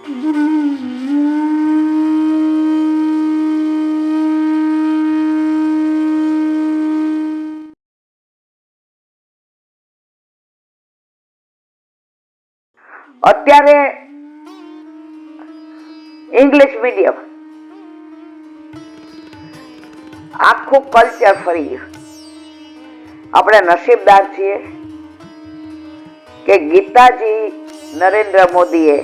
અત્યારે English medium આખું culture ફરી ગયું. આપણે નસીબદાર છીએ કે ગીતાજી નરેન્દ્ર મોદીએ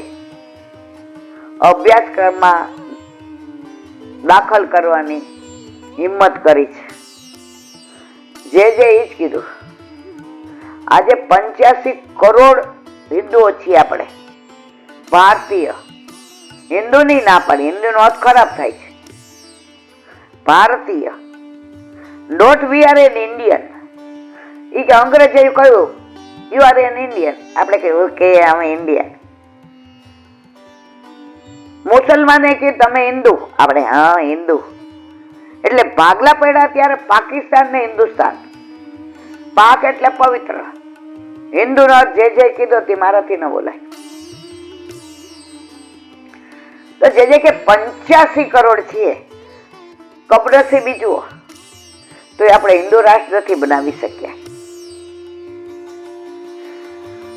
અભ્યાસક્રમમાં દાખલ કરવાની હિંમત કરી છે. જે એ જ કીધું. આજે 85 કરોડ હિન્દુઓ છીએ આપણે, ભારતીય. હિન્દુની ના પાડી, હિન્દુનો અર્થ ખરાબ થાય છે. ભારતીય, not we are an Indian. એ કે અંગ્રેજે કહ્યું યુ આર એન ઇન્ડિયન, આપણે કહ્યું કે અમે ઇન્ડિયન. મુસલમાને કે તમે હિન્દુ, આપણે હા હિન્દુ. એટલે ભાગલા પડ્યા ત્યારે પાકિસ્તાન ને હિન્દુસ્તાન. પાક એટલે પવિત્ર. હિન્દુ નો જે કીધો તે મારાથી ન બોલાય. તો જે કે 85 કરોડ છીએ, કબરસી જુઓ તો આપણે હિન્દુ રાષ્ટ્ર નથી બનાવી શક્યા.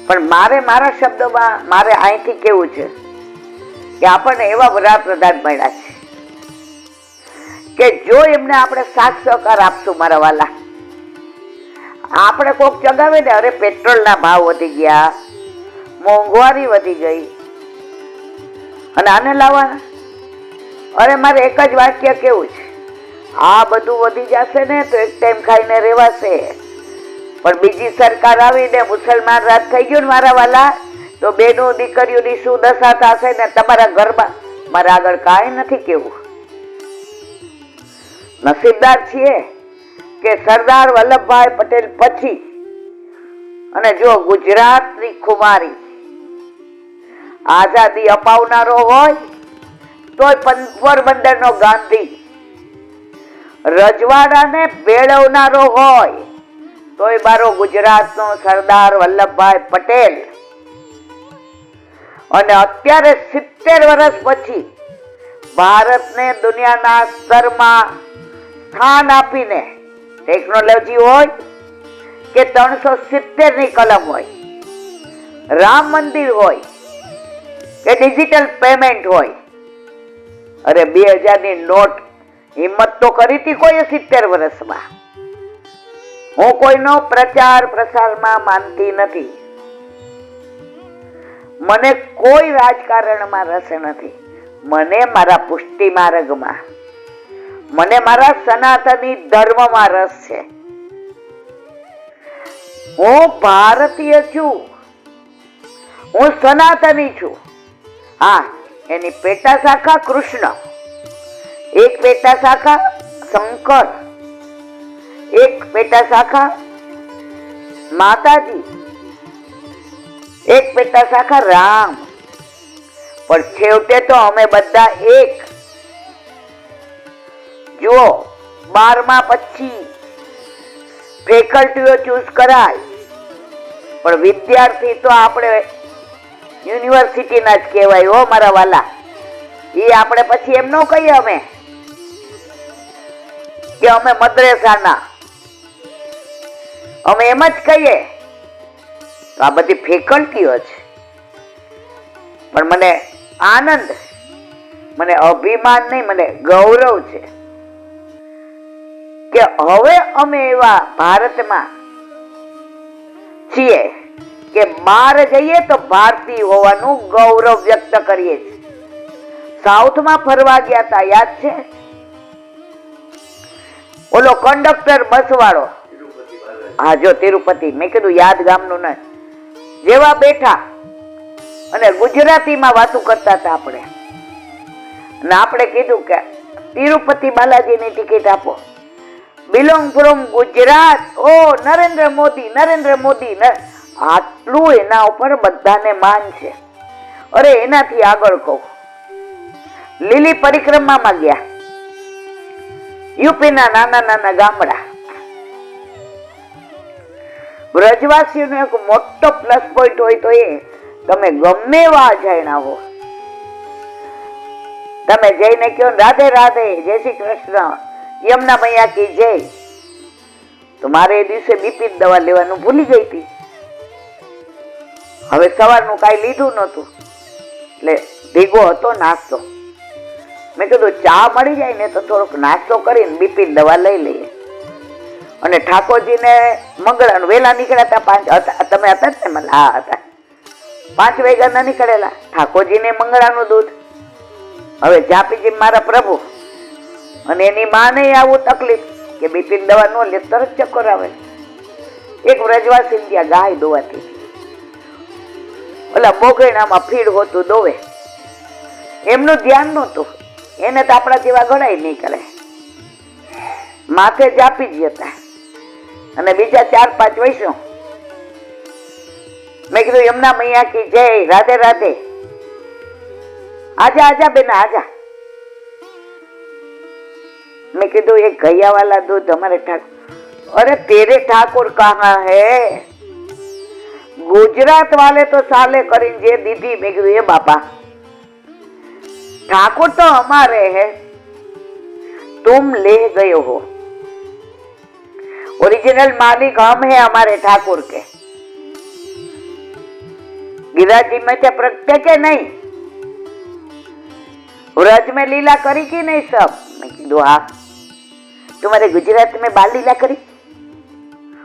પણ મારા શબ્દોમાં મારે અહીંથી કેવું છે કે આપણને એવા વડાપ્રધાન મળ્યા છે કે જો એમને આપણે સાથ સહકાર આપશું, મારા વાલા, આપણે કોક ચગાવે ને, અરે પેટ્રોલના ભાવ વધી ગયા, મોંઘવારી વધી ગઈ, અને આને લાવવાના. અરે મારે એક જ વાક્ય કેવું છે, આ બધું વધી જશે ને તો એક ટાઈમ ખાઈને રેવાશે, પણ બીજી સરકાર આવીને મુસલમાન રાજ થઈ ગયું ને મારા વાલા, તો બેનો દીકરીઓની શું દશા થશે ને તમારા ઘરમાં. મારા આગળ કાંઈ નથી કેવું. નસીબદાર છીએ કે સરદાર વલ્લભભાઈ પટેલ પછી, અને જો ગુજરાતની ખુમારી આઝાદી અપાવનારો હોય તોય પોરબંદરનો ગાંધી, રજવાડાને ભેળવનારો હોય તોય મારો ગુજરાતનો સરદાર વલ્લભભાઈ પટેલ. અને અત્યારે 70 વર્ષ પછી ભારતને દુનિયાના સ્તરમાં સ્થાન આપીને, ટેકનોલોજી હોય કે 370 ની કલમ હોય, રામ મંદિર હોય કે ડિજિટલ પેમેન્ટ હોય, અરે 2000 ની નોટ હિંમત તો કરી હતી કોઈ 70 વર્ષમાં. હું કોઈનો પ્રચાર પ્રસારમાં માનતી નથી, મને કોઈ રાજકારણમાં રસ નથી. મને મારા પુષ્ટિ માર્ગમાં, મને મારા સનાતની ધર્મમાં રસ છે. હું ભારતીય છું, હું સનાતની છું. હા, એની પેટા શાખા કૃષ્ણ, એક પેટા શાખા શંકર, એક પેટા શાખા માતાજી, એક પેટા શાખા રામ. પણ છેવટે તો અમે બધા એક. જુઓ, 12મા પછી ફેકલ્ટીઓ ચૂઝ કરાય, પણ વિદ્યાર્થી તો આપણે યુનિવર્સિટીના જ કહેવાય હો મારા વાલા. એ આપણે પછી એમ ન કહીએ અમે કે અમે મદ્રેસાના, અમે એમ જ કહીએ તો આ બધી ફેકલ્ટીઓ છે. પણ મને આનંદ, મને અભિમાન નહીં, મને ગૌરવ છે કે હવે અમે એવા ભારતમાં છીએ કે બહાર જઈએ તો ભારતીય હોવાનું ગૌરવ વ્યક્ત કરીએ છીએ. સાઉથમાં ફરવા ગયા હતા, યાદ છે? ઓલો કંડક્ટર બસ વાળો, હા જો તિરુપતિ, મેં કીધું યાદ ગામનું ન. જેવા બેઠા અને ગુજરાતીમાં વાતો કરતા હતા આપણે, અને આપણે કીધું કે તિરુપતિ બાલાજીની ટિકિટ આપો, બિલોંગ ફ્રોમ ગુજરાત, ઓ નરેન્દ્ર મોદી, નરેન્દ્ર મોદી. આટલું એના ઉપર બધાને માન છે. અરે એનાથી આગળ કહું, લીલી પરિક્રમામાં ગયા, યુપીના નાના નાના ગામડા. બ્રજવાસીઓનો એક મોટો પ્લસ પોઈન્ટ હોય તો એ તમે ગમે એવા અજાણ્યા હો, તમે જઈને કહો રાધે રાધે, જય શ્રી કૃષ્ણ, યમુના મૈયા કી જય. તો મારે એ દિવસે બીપી દવા લેવાનું ભૂલી ગઈ હતી. હવે સવારનું કાંઈ લીધું નહોતું એટલે ભેગો હતો નાસ્તો. મેં કીધું ચા મળી જાય ને તો થોડોક નાસ્તો કરીને બીપી દવા લઈ લઈએ. અને ઠાકોરજીને મંગળાનું વહેલા નીકળ્યા હતા, તમે હતા જ ને? મને હા હતા. 5 વાગ્યાના નીકળેલા. ઠાકોરજીને મંગળાનું દૂધ. હવે જાપીજી મારા પ્રભુ અને એની માને આવું તકલીફ કે બીપી દવા ન લે તરત ચક્કર આવે. એક વ્રજવાસી ત્યાં ગાય દોવાતી, ઓલા મોગેણામાં ફીડ હોતું દોવે, એમનું ધ્યાન નહોતું. એને તો આપણા જેવા ગણાય નહીં કરે. માથે જાપી જ હતા અને બીજા 4-5 વૈષ્ણવ. મેં કીધું યમુના મૈયા કી જય, રાધે રાધે, આજા આજા બેના આજા. મેં કીધું એ ગયા વાला दूध हमारे ठाकुर. अरे तेरे ठाकुर कहाँ है? गुजरात वाले तो साले કરીને જે દીધી. મેં કીધું એ બાપા, ठाकुर तो हमारे है, तुम ले गए हो. ओरिजिनल मालिक हम है हमारे ठाकुर के. गिरिराज में से प्रत्येक है नहीं. व्रज में लीला करी कि नहीं सब? मैं कीधु हाँ. तुम्हारे गुजरात में बाल लीला करी,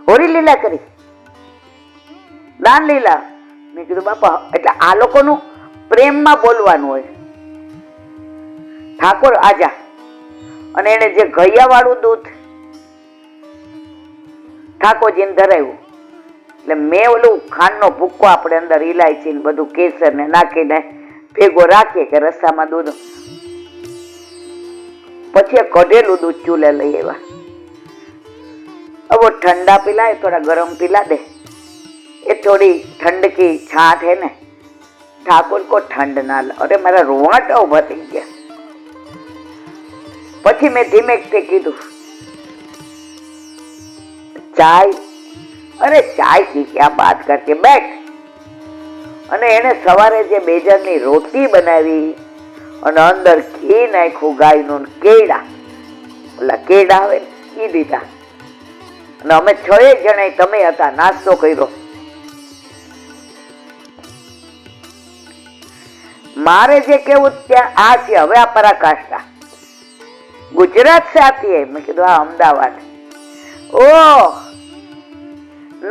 होरी लीला करी, दान लीला. मैं कीधु बापा એટલે આ લોકોનું પ્રેમમાં બોલવાનું હોય. ઠાકોર આજા. અને એને જે ગયા વાળું દૂધ ઠાકોરજીને ધરાવ્યું એટલે મેં ઓલું ખાંડનો ભૂક્કો આપણે અંદર ઇલાયચી ને બધું કેસર ને નાખીને ભેગો રાખીએ કે રસ્તામાં દૂધ. પછી કઢેલું દૂધ ચૂલે લઈ આવ્યા. अब वो ठंडा पिलाए, थोड़ा गरम पिला दे. ये थोड़ी ठंड की छाट है ना, ठाकुर को ठंड ना ला. अरे मारा रोवाटा उभा થઈ ગયા. પછી મેં ધીમેકથી કીધું ચાય. અરે ચાય કી ક્યાં બાત કરકે બેઠ. અને એને સવારે જે બેજરની રોટલી બનાવી અને અંદર ઘી નાખ્યું ગાયનું, કેળા, ઓલા કેળા આવે ને એ દીધા. અને અમે 6 જણા તમે હતા, નાસ્તો કર્યો. મારે જે કેવું ત્યાં આ છે. હવે આ પરાકાષ્ઠા गुजरात से आती है. मैं कहा हाँ अहमदाबाद. ओह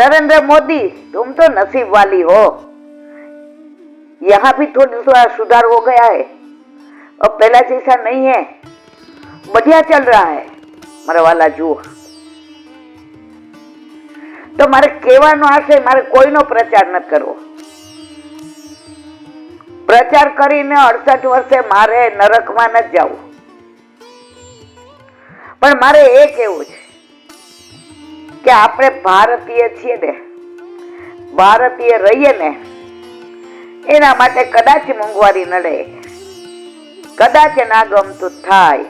नरेंद्र मोदी, तुम तो नसीब वाली हो, यहाँ भी थोड़ा सुधार हो गया है. अब पहला जैसा नहीं है, बढ़िया चल रहा है. मारा वाला जुओ. તો મારે કહેવાનો આશય, મારે કોઈનો પ્રચાર ન કરવો. પ્રચાર કરીને 68 વર્ષે મારે નરકમાં ન જવું. પણ મારે એ કહેવું છે કે આપણે ભારતીય છીએ ને, ભારતીય રહીએ ને, એના માટે કદાચ મોંઘવારી નડે, કદાચ ના ગમતું થાય,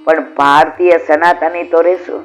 પણ ભારતીય સનાતની તો રહેશું.